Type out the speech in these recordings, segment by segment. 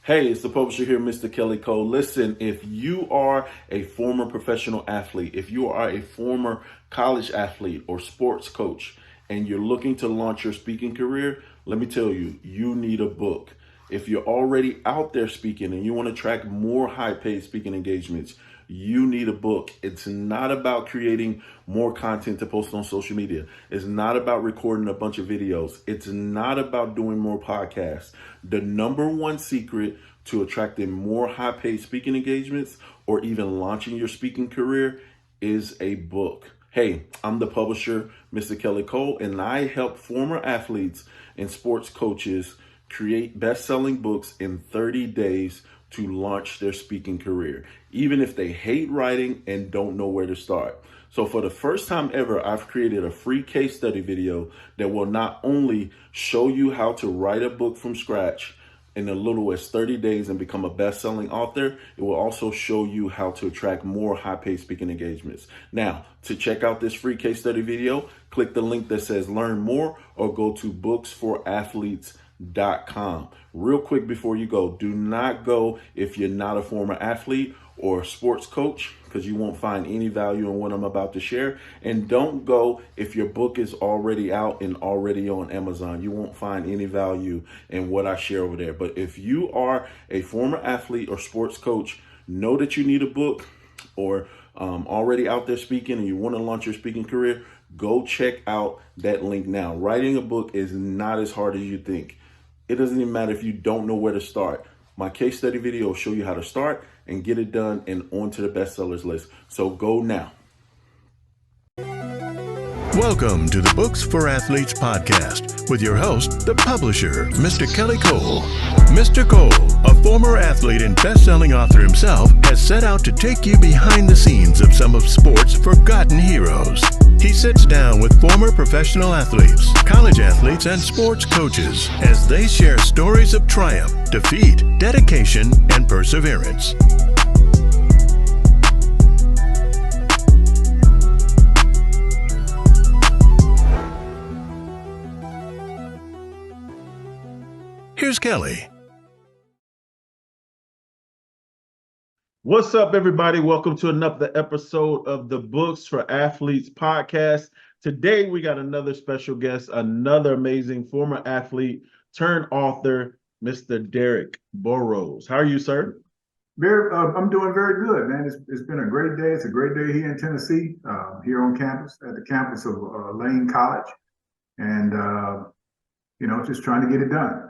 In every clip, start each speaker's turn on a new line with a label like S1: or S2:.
S1: Hey, it's the publisher here, Mr. Kelly Cole. Listen, if you are a former professional athlete, if you are a former college athlete or sports coach, and you're looking to launch your speaking career, let me tell you, you need a book. If you're already out there speaking and you want to track more high paid speaking engagements, you need a book. It's not about creating more content to post on social media. It's not about recording a bunch of videos. It's not about doing more podcasts. The number one secret to attracting more high paid speaking engagements or even launching your speaking career is a book. Hey, I'm the publisher, Mr. Kelly Cole, and I help former athletes and sports coaches create best-selling books in 30 days to launch their speaking career, even if they hate writing and don't know where to start. So for the first time ever, I've created a free case study video that will not only show you how to write a book from scratch in as little as 30 days and become a best-selling author, it will also show you how to attract more high-paid speaking engagements. Now, to check out this free case study video, click the link that says learn more or go to booksforathletes.com. Real quick before you go, do not go if you're not a former athlete or a sports coach, because you won't find any value in what I'm about to share. And don't go if your book is already out and already on Amazon. You won't find any value in what I share over there. But if you are a former athlete or sports coach, know that you need a book, or already out there speaking and you want to launch your speaking career, go check out that link now. Writing a book is not as hard as you think. It doesn't even matter if you don't know where to start. My case study video will show you how to start and get it done and onto the bestsellers list. So go now.
S2: Welcome to the Books for Athletes podcast with your host, the publisher, Mr. Kelly Cole. Mr. Cole, a former athlete and best-selling author himself, has set out to take you behind the scenes of some of sports' forgotten heroes. He sits down with former professional athletes, college athletes, and sports coaches as they share stories of triumph, defeat, dedication, and perseverance. Here's Kelly.
S1: What's up, everybody? Welcome to another episode of the Books for Athletes podcast. Today, we got another special guest, another amazing former athlete turned author, Mr. Derrick Burroughs. How are you, sir?
S3: I'm doing very good, man. It's been a great day. It's a great day here in Tennessee, here on campus, at the campus of Lane College. And, just trying to get it done,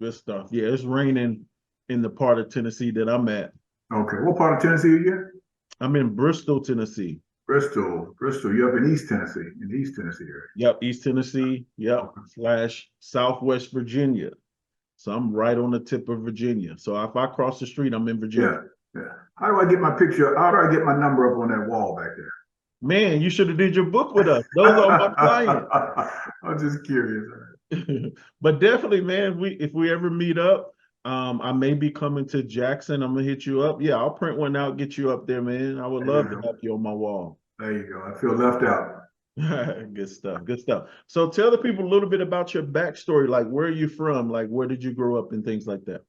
S1: Good stuff. Yeah, it's raining in the part of Tennessee that I'm at.
S3: Okay. What part of Tennessee are you in?
S1: I'm in Bristol, Tennessee.
S3: Bristol. You're up in East Tennessee, area.
S1: Yep, East Tennessee. Yep, / Southwest Virginia. So I'm right on the tip of Virginia. So if I cross the street, I'm in Virginia.
S3: Yeah. How do I get my picture? How do I get my number up on that wall back there?
S1: Man, you should have did your book with us. Those are my clients.
S3: I'm just curious.
S1: But definitely, man, if we ever meet up, I may be coming to Jackson. I'm gonna hit you up. Yeah, I'll print one out, get you up there, man. I would love to have you on my wall.
S3: There you go. I feel left out.
S1: Good stuff. So tell the people a little bit about your backstory. Like, where are you from? Like, where did you grow up and things like that?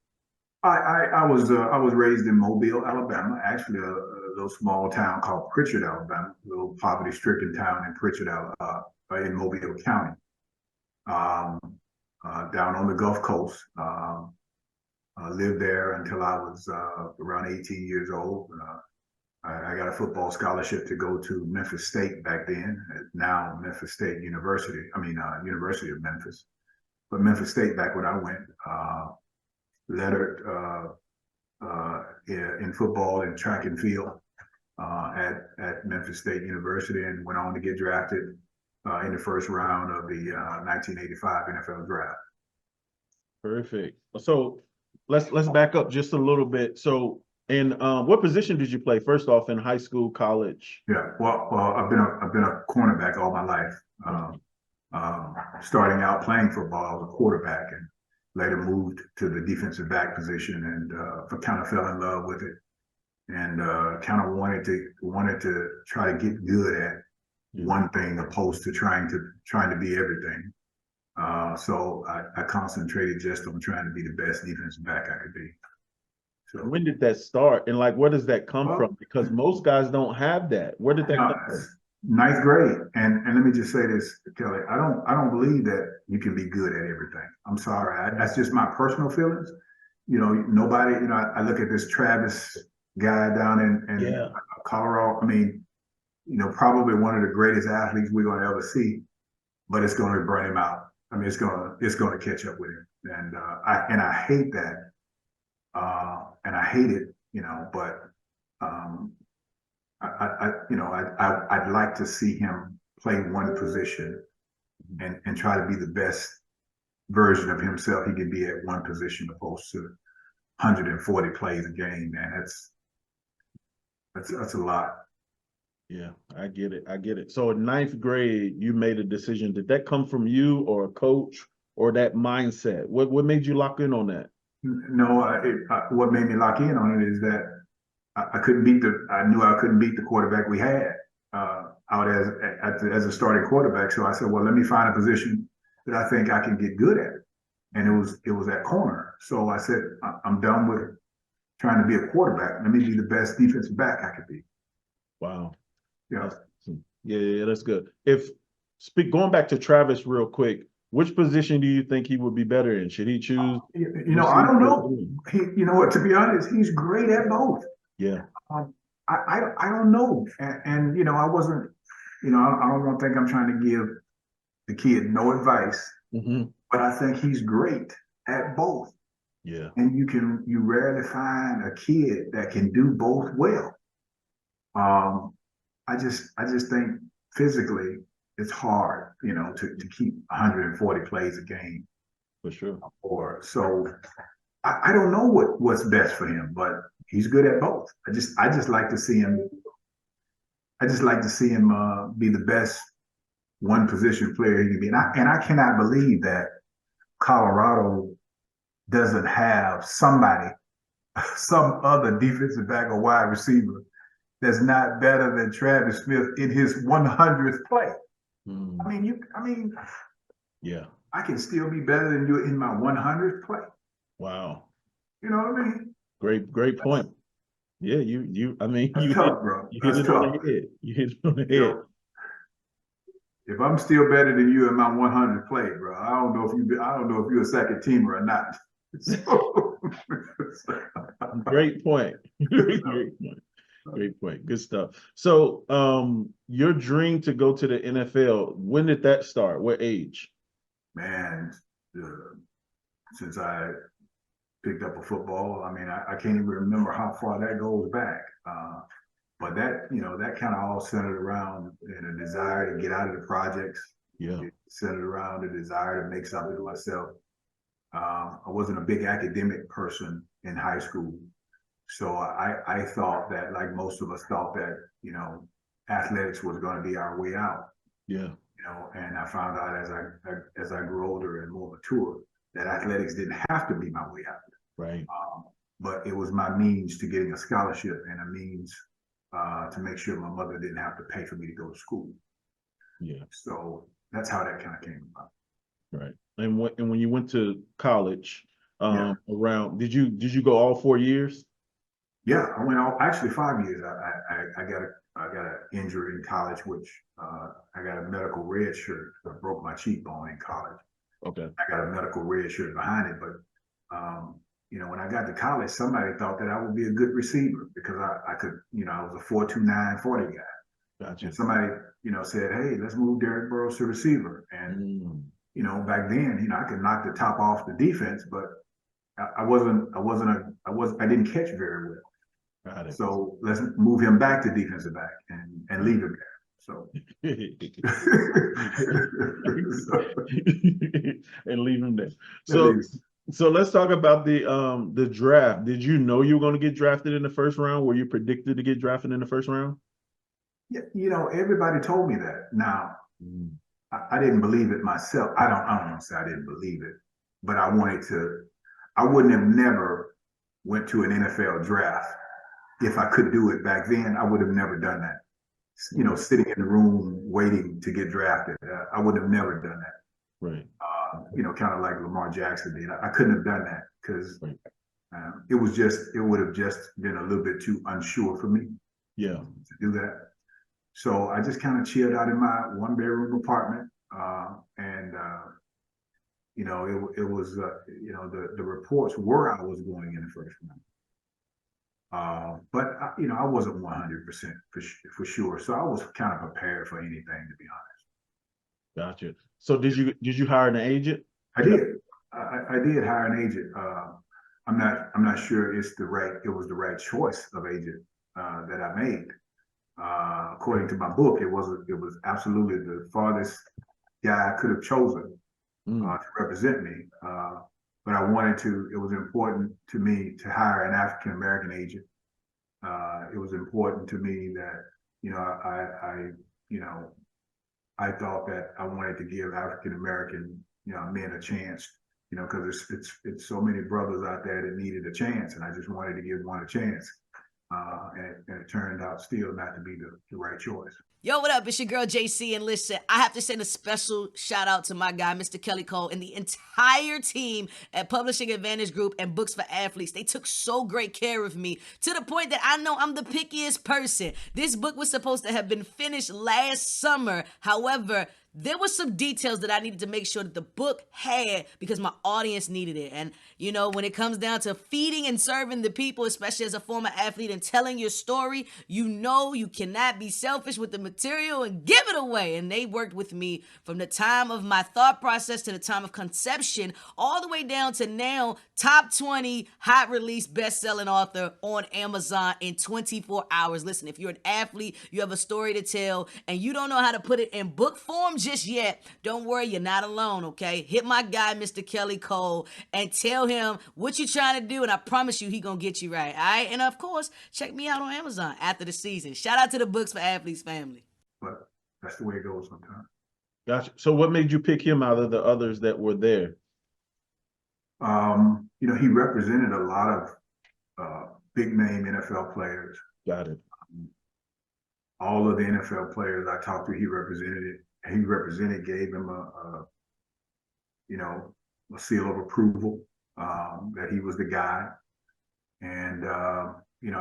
S3: I was raised in Mobile, Alabama, actually a little small town called Pritchard, Alabama, a little poverty-stricken town in Pritchard, in Mobile County, down on the Gulf Coast. Lived there until I was around 18 years old. I got a football scholarship to go to Memphis State back then, now Memphis State University. University of Memphis, but Memphis State back when I went. Lettered in football and track and field at Memphis State University, and went on to get drafted in the first round of the 1985 NFL draft.
S1: Perfect. So let's back up just a little bit. So, in what position did you play first off in high school, college?
S3: Yeah, well, I've been a cornerback all my life. Starting out playing football, I was a quarterback, and later moved to the defensive back position, and kind of fell in love with it, and kind of wanted to try to get good at one thing opposed to trying to be everything. So I concentrated just on trying to be the best defensive back I could be. So
S1: When did that start? And like, where does that come
S3: well,
S1: from? Because most guys don't have that. Where did that come from?
S3: ninth grade. And let me just say this, Kelly. I don't believe that you can be good at everything. I'm sorry. That's just my personal feelings. You know, nobody. You know, I look at this Travis guy down in
S1: Yeah,
S3: Colorado. I mean, you know, probably one of the greatest athletes we're going to ever see, but it's going to burn him out. I mean, it's going to catch up with him, and I hate that, and I hate it, you know. But um, I'd like to see him play one position and try to be the best version of himself he can be at one position, opposed to 140 plays a game. Man, that's a lot.
S1: yeah, I get it. I get it. So in ninth grade, you made a decision. Did that come from you or a coach or that mindset? What made you lock in on that?
S3: No, what made me lock in on it is that I couldn't beat the. I knew I couldn't beat the quarterback we had out as a starting quarterback. So I said, well, let me find a position that I think I can get good at, and it was at corner. So I said, I'm done with trying to be a quarterback. Let me be the best defensive back I could be.
S1: Wow.
S3: Yeah.
S1: Yeah, that's good. Going back to Travis real quick, which position do you think he would be better in? Should he choose?
S3: I don't know. You know what? To be honest, he's great at both.
S1: Yeah.
S3: I don't know, and you know, I wasn't. You know, I don't want to think I'm trying to give the kid no advice, but I think he's great at both.
S1: Yeah.
S3: And you rarely find a kid that can do both well. I just think physically it's hard, you know, to keep 140 plays a game.
S1: For sure.
S3: So I don't know what's best for him, but he's good at both. I just like to see him. I just like to see him be the best one position player he can be. And I cannot believe that Colorado doesn't have somebody, some other defensive back or wide receiver that's not better than Travis Smith in his 100th play. I mean,
S1: yeah,
S3: I can still be better than you in my 100th play.
S1: Wow.
S3: You know what I mean?
S1: Great point. Yeah, I mean,
S3: that's tough, bro.
S1: You hit it on the head. You hit it on the head. You know,
S3: if I'm still better than you in my 100 play, bro, I don't know if you're a second teamer or not.
S1: Great point. Great point. Great point. Good stuff. So, your dream to go to the NFL, when did that start? What age?
S3: Man, since I picked up a football, I mean, I can't even remember how far that goes back. But that, you know, that kind of all centered around a desire to get out of the projects.
S1: Yeah.
S3: It centered around a desire to make something of myself. I wasn't a big academic person in high school. So I thought that, like most of us thought that, you know, athletics was going to be our way out.
S1: Yeah.
S3: You know, and I found out as I grew older and more mature that athletics didn't have to be my way out.
S1: Right.
S3: But it was my means to getting a scholarship and a means to make sure my mother didn't have to pay for me to go to school.
S1: Yeah.
S3: So that's how that kind of came about.
S1: Right. And when you went to college,
S3: Yeah.
S1: did you go all 4 years?
S3: Yeah, I went all actually 5 years. I got an injury in college, which I got a medical red shirt. I broke my cheekbone in college.
S1: Okay.
S3: I got a medical red shirt behind it, but you know, when I got to college, somebody thought that I would be a good receiver because I could, you know, I was a 4.29 40 guy.
S1: Gotcha.
S3: And somebody, you know, said, "Hey, let's move Derrick Burroughs to receiver." And you know, back then, you know, I could knock the top off the defense, but I didn't catch very well.
S1: Got it.
S3: So let's move him back to defensive back and leave him there. So
S1: and leave him there. So let's talk about the draft. Did you know you were going to get drafted in the first round? Were you predicted to get drafted in the first round?
S3: Yeah, you know, everybody told me that. Now, I didn't believe it myself. I don't want to say I didn't believe it, but I wanted to. I wouldn't have never went to an NFL draft if I could do it back then. I would have never done that. You know, sitting in the room waiting to get drafted. I would have never done that.
S1: Right.
S3: kind of like Lamar Jackson did. I couldn't have done that because it would have just been a little bit too unsure for me to do that. So I just kind of chilled out in my 1-bedroom apartment, and it was the reports were I was going in the first round, but I wasn't 100% for sure. So I was kind of prepared for anything, to be honest.
S4: Gotcha. So did you hire an agent?
S3: I did. I did hire an agent. I'm not sure it was the right choice of agent that I made. According to my book, it was absolutely the farthest guy I could have chosen to represent me. But it was important to me to hire an African American agent. It was important to me that, I thought that I wanted to give African American, men a chance, because it's so many brothers out there that needed a chance, and I just wanted to give one a chance. And it turned out still not to be the right choice.
S5: Yo, what up? It's your girl JC, and listen, I have to send a special shout out to my guy, Mr. Kelly Cole, and the entire team at Publishing Advantage Group and Books for Athletes. They took so great care of me to the point that I know I'm the pickiest person. This book was supposed to have been finished last summer. However, there were some details that I needed to make sure that the book had because my audience needed it. And, when it comes down to feeding and serving the people, especially as a former athlete, and telling your story, you cannot be selfish with the material and give it away. And they worked with me from the time of my thought process to the time of conception, all the way down to now, top 20 hot release best-selling author on Amazon in 24 hours. Listen, if you're an athlete, you have a story to tell, and you don't know how to put it in book form just yet, don't worry, you're not alone, okay? Hit my guy, Mr. Kelly Cole, and tell him what you're trying to do, and I promise you he gonna get you right, all right? And of course, check me out on Amazon after the season. Shout out to the Books for Athletes family.
S3: But that's the way it goes sometimes.
S4: Gotcha. So what made you pick him out of the others that were there?
S3: He represented a lot of big name NFL players.
S4: Got it.
S3: All of the NFL players I talked to, he represented, gave him a seal of approval that he was the guy. And, I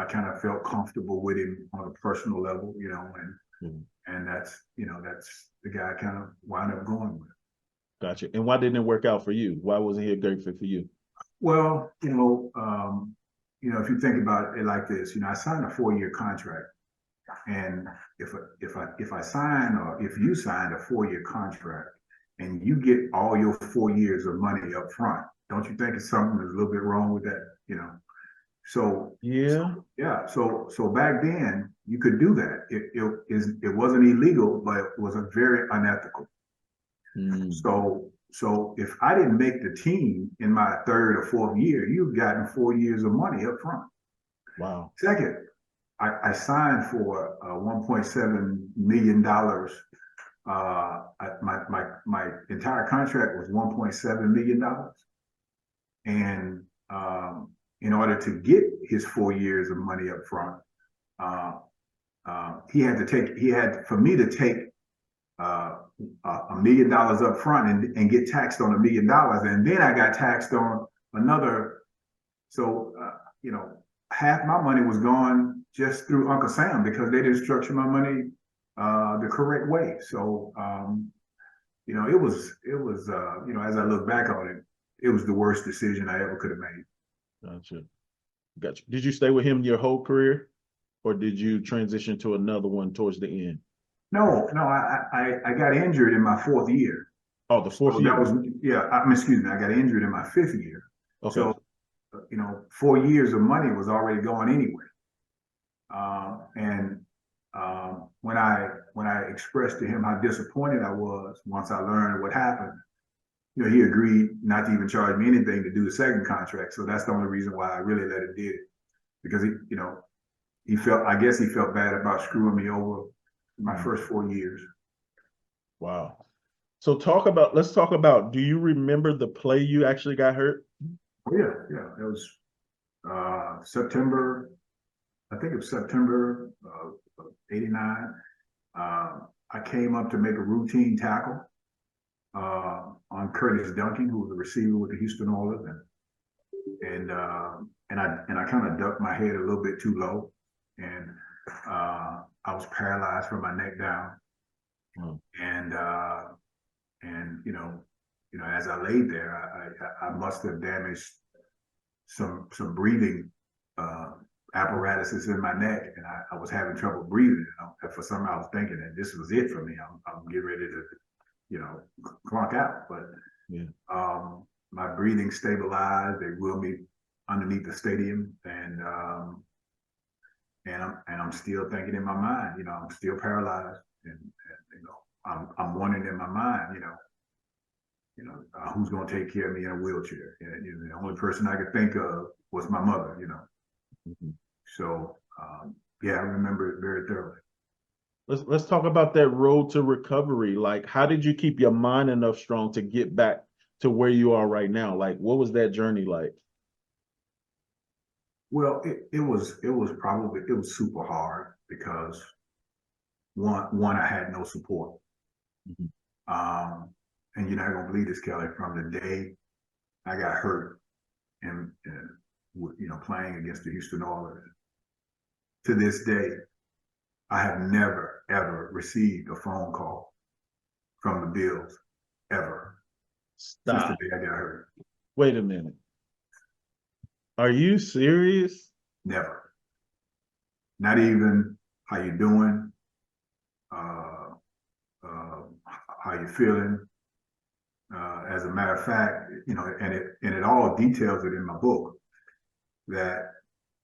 S3: kind of felt comfortable with him on a personal level, and that's the guy I kind of wound up going with.
S4: Gotcha. And why didn't it work out for you? Why wasn't he a great fit for you?
S3: Well, if you think about it like this, I signed a 4-year contract. And if I sign, or if you sign a 4-year contract and you get all your 4 years of money up front, don't you think it's something that's a little bit wrong with that? So So back then you could do that. It wasn't illegal, but it was very unethical. So if I didn't make the team in my 3rd or 4th year, you've gotten 4 years of money up front.
S4: Wow.
S3: Second, I signed for $1.7 million. My entire contract was $1.7 million. And in order to get his 4 years of money up front, for me to take $1 million up front and get taxed on $1 million. And then I got taxed on another. So, half my money was gone just through Uncle Sam because they didn't structure my money the correct way. So, it was as I look back on it, it was the worst decision I ever could have made.
S4: Gotcha. Did you stay with him your whole career, or did you transition to another one towards the end?
S3: No, I got injured in my 4th year.
S4: Oh, the 4th year?
S3: I got injured in my 5th year.
S4: Okay.
S3: So, 4 years of money was already gone anyway. When I expressed to him how disappointed I was once I learned what happened, he agreed not to even charge me anything to do the second contract. So that's the only reason why I really let him do it, because he felt bad about screwing me over my first 4 years.
S4: Wow. So let's talk about, do you remember the play you actually got hurt?
S3: Oh, yeah. It was September, I think it was September of '89. I came up to make a routine tackle, on Curtis Duncan, who was a receiver with the Houston Oilers, and I kind of ducked my head a little bit too low, and I was paralyzed from my neck down, and as I laid there, I must have damaged some breathing apparatuses in my neck, and I was having trouble breathing. And for some, I was thinking that this was it for me. I'm getting ready to, clunk out. But
S4: Yeah.
S3: my breathing stabilized. They wheeled me underneath the stadium, and I'm still thinking in my mind. I'm still paralyzed, and I'm wondering in my mind, who's going to take care of me in a wheelchair? And the only person I could think of was my mother.
S4: Mhm.
S3: So yeah, I remember it very thoroughly.
S4: Let's talk about that road to recovery. Like, how did you keep your mind enough strong to get back to where you are right now? Like, what was that journey like?
S3: Well, it was super hard because one I had no support.
S4: Mhm.
S3: And you're not gonna believe this, Kelly. From the day I got hurt and playing against the Houston Oilers to this day, I have never ever received a phone call from the Bills ever since the
S4: Stop.
S3: day I got hurt.
S4: Wait a minute. Are you serious?
S3: Never. Not even how you doing, uh, how you feeling. As a matter of fact, and it all details it in my book that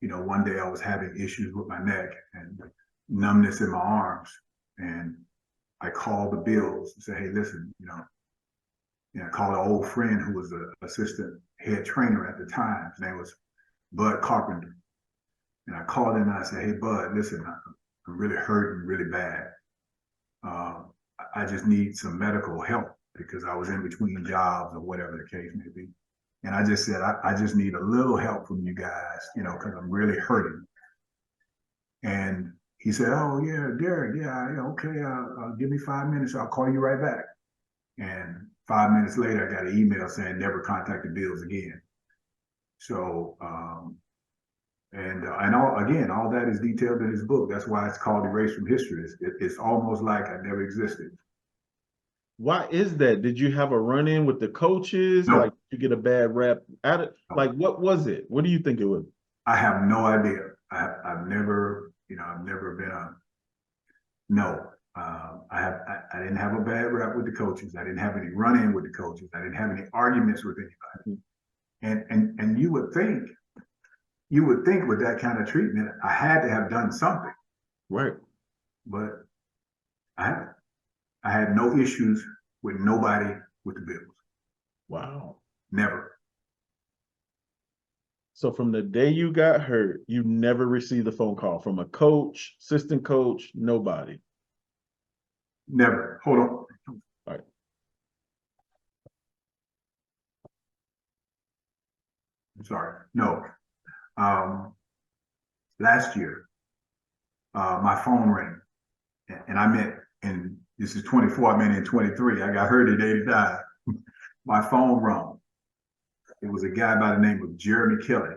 S3: one day I was having issues with my neck and numbness in my arms, and I called the Bills and said, "Hey, listen, I called an old friend who was the assistant head trainer at the time. His name was Bud Carpenter, and I called him and I said, "Hey, Bud, listen, I'm really hurting really bad. Um, I just need some medical help because I was in between jobs or whatever the case may be." And I just said, I just need a little help from you guys, because I'm really hurting. And he said, "Oh, yeah, Derrick, yeah, okay, give me 5 minutes. I'll call you right back." And 5 minutes later, I got an email saying never contact the Bills again. So, all that is detailed in his book. That's why it's called Erased from History. It's almost like I never existed.
S4: Why is that? Did you have a run-in with the coaches?
S3: No,
S4: Like, you get a bad rap at it? Like, what was it? What do you think it was?
S3: I have no idea. I've never, I've never been a no. I didn't have a bad rap with the coaches. I didn't have any run-in with the coaches. I didn't have any arguments with anybody. And you would think with that kind of treatment, I had to have done something,
S4: Right.
S3: but I haven't. I had no issues with nobody with the Bills.
S4: Wow.
S3: Never.
S4: So from the day you got hurt, you never received a phone call from a coach, assistant coach, nobody.
S3: Never. Hold on.
S4: All right.
S3: I'm sorry. No. Last year, my phone rang, and I meant, and this is 24, I meant in 23. I got hurt at 89. My phone rang. It was a guy by the name of Jeremy Kelly,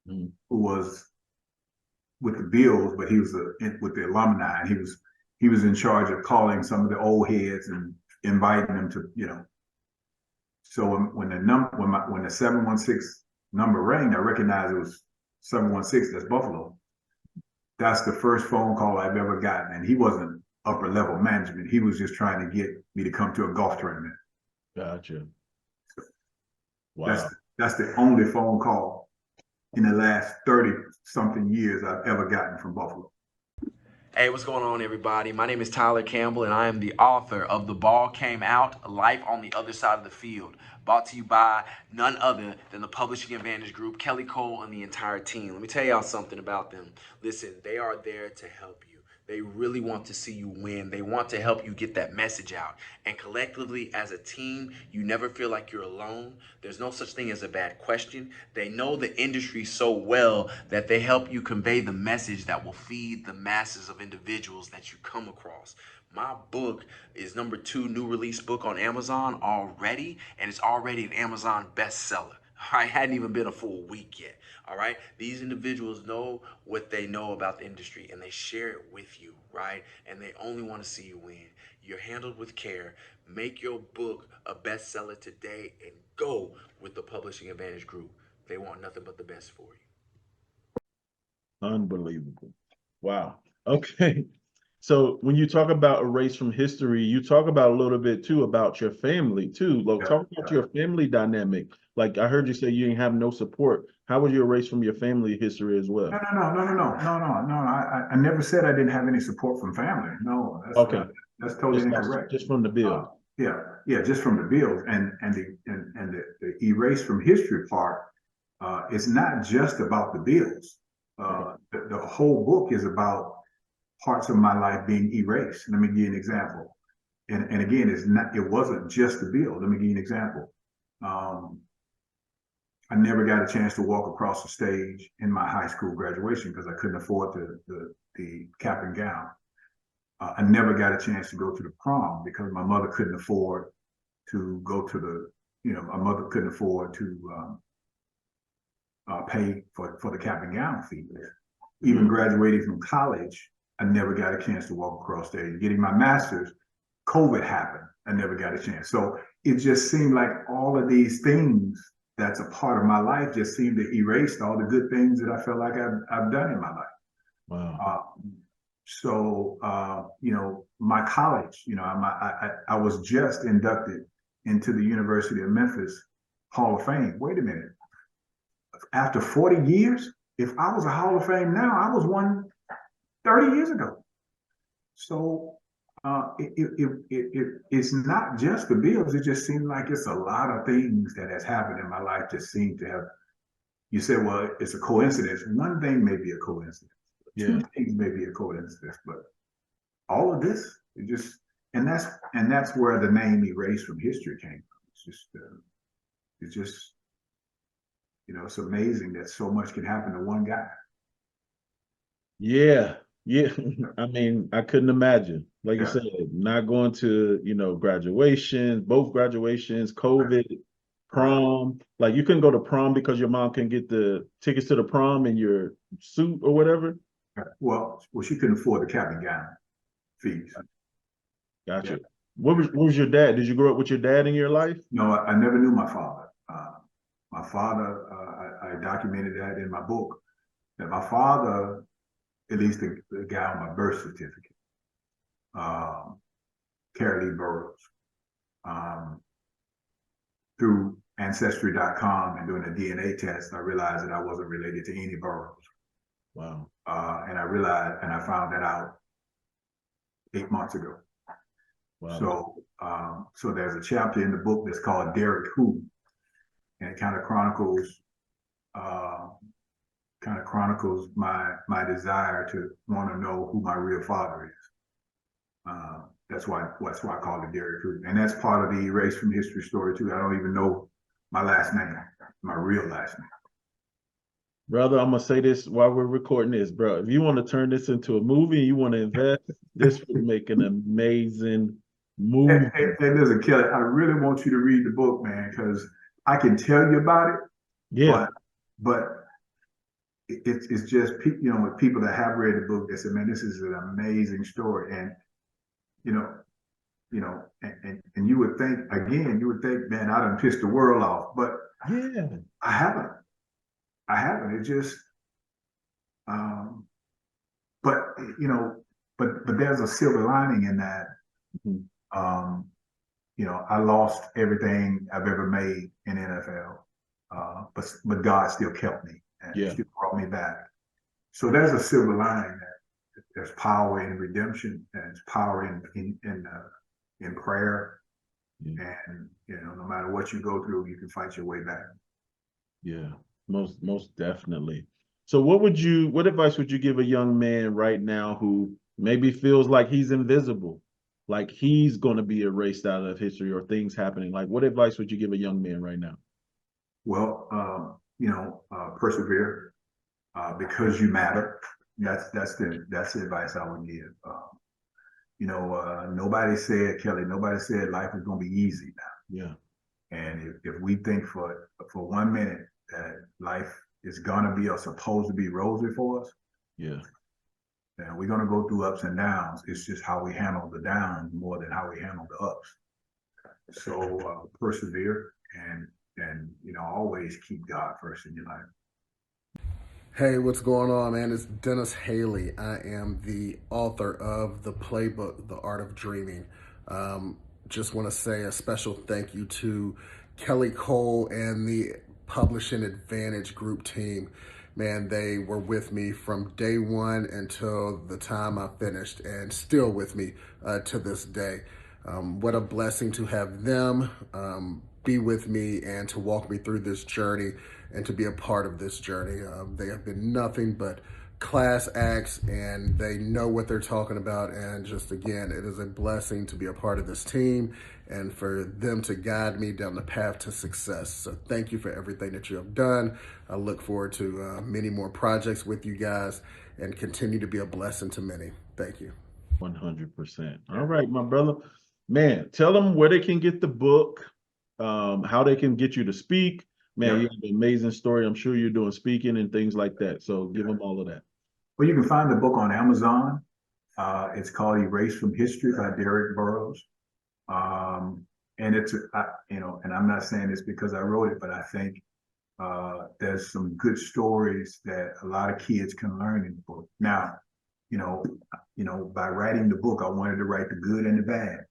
S3: who was with the Bills, but he was with the alumni, and he was in charge of calling some of the old heads and inviting them to, So when the 716 number rang, I recognized it was 716. That's Buffalo. That's the first phone call I've ever gotten, and he wasn't upper level management. He was just trying to get me to come to a golf tournament.
S4: Gotcha.
S3: Wow.
S4: Wow.
S3: That's the only phone call in the last 30 something years I've ever gotten from Buffalo.
S6: Hey, what's going on, everybody? My name is Tyler Campbell, and I am the author of The Ball Came Out, Life on the Other Side of the Field, brought to you by none other than the Publishing Advantage Group, Kelly Cole, and the entire team. Let me tell y'all something about them. Listen, they are there to help you. They really want to see you win. They want to help you get that message out. And collectively, as a team, you never feel like you're alone. There's no such thing as a bad question. They know the industry so well that they help you convey the message that will feed the masses of individuals that you come across. My book is #2 new release book on Amazon already, and it's already an Amazon bestseller. All right, hadn't even been a full week yet. All right, these individuals know what they know about the industry, and they share it with you, right? And they only want to see you win. You're handled with care. Make your book a bestseller today, and go with the Publishing Advantage Group. They want nothing but the best for you.
S4: Unbelievable. Wow. Okay. So when you talk about erase from history, you talk about a little bit too about your family too. Like,
S3: Yeah,
S4: talk about your family dynamic. Like, I heard you say you didn't have no support. How was you erased from your family history as well?
S3: no. I never said I didn't have any support from family. No,
S4: Okay.
S3: that's totally incorrect.
S4: Just from the build.
S3: Yeah, just from the build and the erase from history part. It's not just about the bills. The whole book is about parts of my life being erased. Let me give you an example. And again, it wasn't just the bill. Let me give you an example. I never got a chance to walk across the stage in my high school graduation because I couldn't afford the cap and gown. I never got a chance to go to the prom because my mother couldn't afford to go to my mother couldn't afford to pay for the cap and gown fee. Even graduating from college, I never got a chance to walk across stage. Getting my master's, COVID happened. I never got a chance. So it just seemed like all of these things that's a part of my life just seemed to erase all the good things that I felt like I've done in my life.
S4: Wow.
S3: My college, I was just inducted into the University of Memphis Hall of Fame. Wait a minute. After 40 years, if I was a Hall of Fame now, I was one 30 years ago. So it's not just the bills. It just seems like it's a lot of things that has happened in my life just seem to have. You said, well, it's a coincidence. One thing may be a coincidence.
S4: Yeah.
S3: Two things may be a coincidence, but all of this, and that's where the name "Erase from History" came from. It's just, it's amazing that so much can happen to one guy.
S4: Yeah. Yeah. I mean, I couldn't imagine. Like you
S3: Yeah.
S4: said, not going to, graduations, both graduations, COVID, prom. Like, you couldn't go to prom because your mom can get the tickets to the prom in your suit or whatever.
S3: Well, she couldn't afford the cap and gown fees.
S4: Gotcha.
S3: Yeah.
S4: What was your dad? Did you grow up with your dad in your life?
S3: No, I never knew my father. My father, I documented that in my book, that my father, at least the guy on my birth certificate, Derrick Burroughs, through Ancestry.com and doing a DNA test, I realized that I wasn't related to any Burroughs.
S4: Wow.
S3: And I found that out 8 months ago.
S4: Wow.
S3: So there's a chapter in the book that's called Derrick Who, and it kind of chronicles my desire to want to know who my real father is. That's why I call it Derrick Who, and that's part of the erase from history story too. I don't even know my last name, my real last name.
S4: Brother, I'm gonna say this while we're recording this, bro. If you want to turn this into a movie, you want to invest, this would make an amazing movie.
S3: Hey, listen, Kelly, I really want you to read the book, man, because I can tell you about it.
S4: Yeah.
S3: But it's just, with people that have read the book, they say, man, this is an amazing story. And, and you would think, man, I done pissed the world off, but
S4: Yeah.
S3: I haven't. It just, but there's a silver lining in that.
S4: Mhm.
S3: I lost everything I've ever made in NFL, but God still kept me and still brought me back. So there's a silver lining that there's power in redemption, and there's power in prayer, and no matter what you go through, you can fight your way back.
S4: Yeah, most definitely. So what advice would you give a young man right now who maybe feels like he's invisible, like he's going to be erased out of history or things happening? Like, what advice would you give a young man right now?
S3: Well, persevere, because you matter. That's the advice I would give. nobody said, Kelly, nobody said life is going to be easy now.
S4: Yeah.
S3: And if we think for 1 minute that life is going to be or supposed to be rosy for us,
S4: Yeah.
S3: then we're going to go through ups and downs. It's just how we handle the downs more than how we handle the ups. So persevere and always keep God first in your life.
S7: Hey, what's going on, man? It's Dennis Haley. I am the author of the playbook, The Art of Dreaming. Just want to say a special thank you to Kelly Cole and the Publishing Advantage Group team. Man, they were with me from day one until the time I finished, and still with me to this day. What a blessing to have them be with me and to walk me through this journey and to be a part of this journey. They have been nothing but class acts, and they know what they're talking about. And just again, it is a blessing to be a part of this team and for them to guide me down the path to success. So thank you for everything that you have done. I look forward to many more projects with you guys and continue to be a blessing to many. Thank you.
S4: 100%. All right, my brother. Man, tell them where they can get the book, how they can get you to speak. Man, you have an amazing story. I'm sure you're doing speaking and things like that. So give them all of that.
S3: Well, you can find the book on Amazon. It's called Erased from History by Derrick Burroughs. And it's, and I'm not saying this because I wrote it, but I think there's some good stories that a lot of kids can learn in the book. Now, by writing the book, I wanted to write the good and the bad.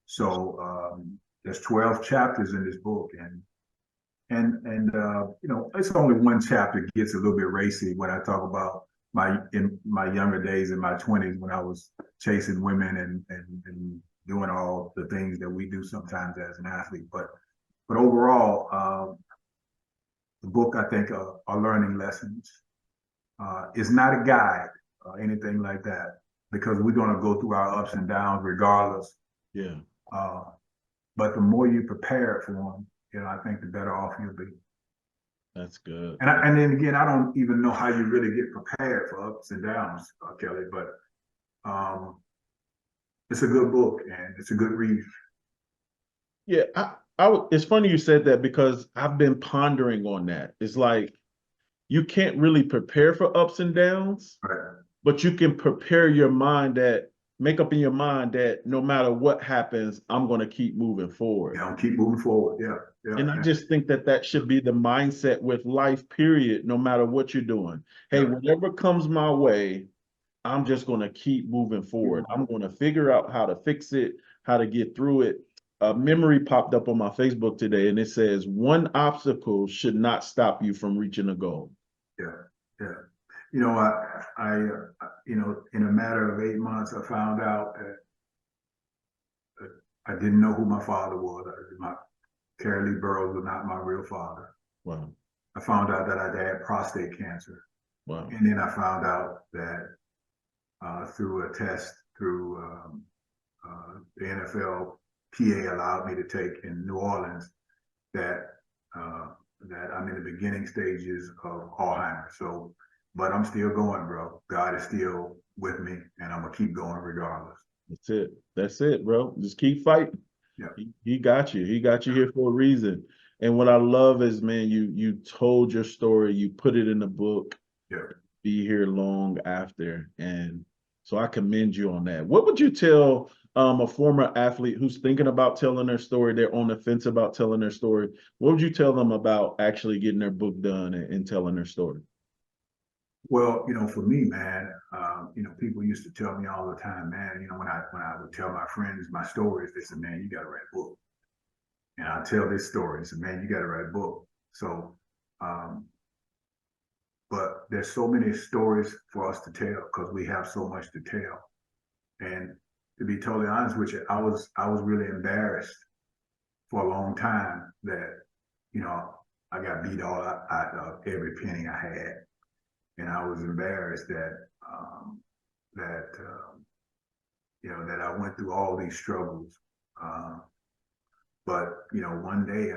S3: So there's 12 chapters in this book, and it's only one chapter gets a little bit racy when I talk about in my younger days in my 20s when I was chasing women and doing all the things that we do sometimes as an athlete. But overall, the book, I think, are learning lessons. It's not a guide or anything like that, because we're going to go through our ups and downs regardless.
S4: Yeah.
S3: But the more you prepare for them, I think the better off you'll be.
S4: That's good.
S3: And then again, I don't even know how you really get prepared for ups and downs, Kelly, but it's a good book and it's a good read.
S4: Yeah, it's funny you said that because I've been pondering on that. It's like you can't really prepare for ups and downs,
S3: Right.
S4: but you can prepare your mind make up in your mind that no matter what happens, I'm going to keep moving forward.
S3: Keep moving forward. Yeah.
S4: And I just think that should be the mindset with life, period, no matter what you're doing. Hey, whatever comes my way, I'm just going to keep moving forward. I'm going to figure out how to fix it, how to get through it. A memory popped up on my Facebook today, and it says, one obstacle should not stop you from reaching a goal.
S3: Yeah. I in a matter of 8 months, I found out that I didn't know who my father was. Derrick Burroughs was not my real father.
S4: Wow.
S3: I found out that I had prostate cancer.
S4: Wow.
S3: And then I found out that through a test through the NFL PA allowed me to take in New Orleans that I'm in the beginning stages of Alzheimer's. So, but I'm still going, bro. God is still with me, and I'm gonna keep going regardless.
S4: That's it, bro. Just keep fighting.
S3: Yeah.
S4: He got you. He got you here for a reason. And what I love is, man, you told your story, you put it in the book.
S3: Yeah.
S4: Be here long after. And so I commend you on that. What would you tell a former athlete who's thinking about telling their story, they're on the fence about telling their story? What would you tell them about actually getting their book done and telling their story?
S3: Well, for me, man, people used to tell me all the time, man, when I would tell my friends my stories, they said, man, you got to write a book. And I tell this story, they said, man, you got to write a book. So, but there's so many stories for us to tell because we have so much to tell. And to be totally honest with you, I was really embarrassed for a long time that, I got beat all out of every penny I had. And I was embarrassed that I went through all these struggles. But one day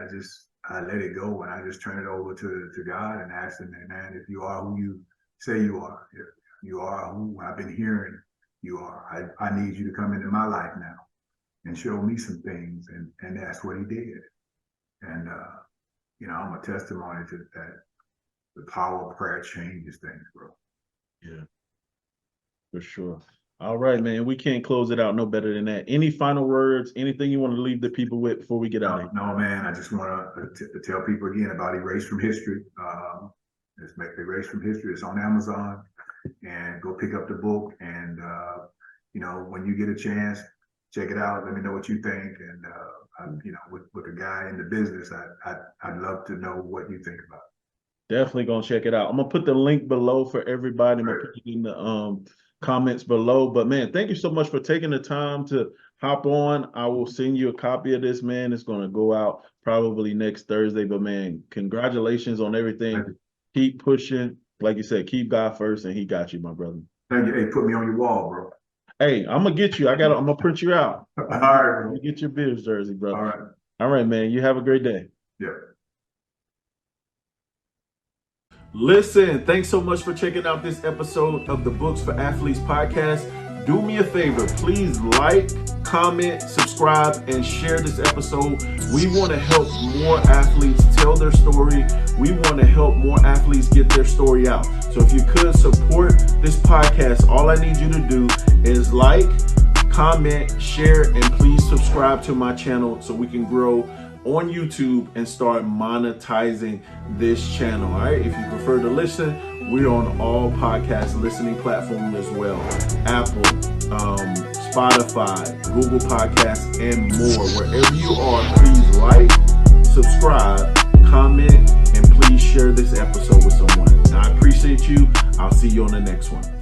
S3: I let it go and I just turned it over to God and asked him, man, if you are who you say you are, if you are who I've been hearing, you are. I need you to come into my life now and show me some things. And that's what he did. And, I'm a testimony to that. The power of prayer changes things, bro.
S4: Yeah, for sure. All right, man. We can't close it out no better than that. Any final words? Anything you want to leave the people with before we get out of here?
S3: No, man. I just want to tell people again about Erase from History. Let's make Erase from History. It's on Amazon, and go pick up the book. And when you get a chance, check it out. Let me know what you think. And with a guy in the business, I'd love to know what you think about it.
S4: Definitely gonna check it out. I'm gonna put the link below for everybody. I'm gonna put it in the comments below. But man, thank you so much for taking the time to hop on. I will send you a copy of this, man. It's gonna go out probably next Thursday. But man, congratulations on everything. Keep pushing. Like you said, keep God first, and He got you, my brother.
S3: Thank you. Hey, put me on your wall, bro.
S4: Hey, I'm gonna get you. I'm gonna print you out.
S3: All right, bro.
S4: Get your Bears jersey, brother.
S3: All right.
S4: All right, man. You have a great day.
S3: Yeah.
S1: Listen, thanks so much for checking out this episode of the Books for Athletes podcast. Do me a favor, please like, comment, subscribe, and share this episode. We want to help more athletes tell their story. We want to help more athletes get their story out. So if you could support this podcast, all I need you to do is like, comment, share, and please subscribe to my channel so we can grow on YouTube and start monetizing this channel. All right. If you prefer to listen, we're on all podcast listening platforms as well. Apple, Spotify, Google Podcasts, and more. Wherever you are, please like, subscribe, comment, and please share this episode with someone. And I appreciate you. I'll see you on the next one.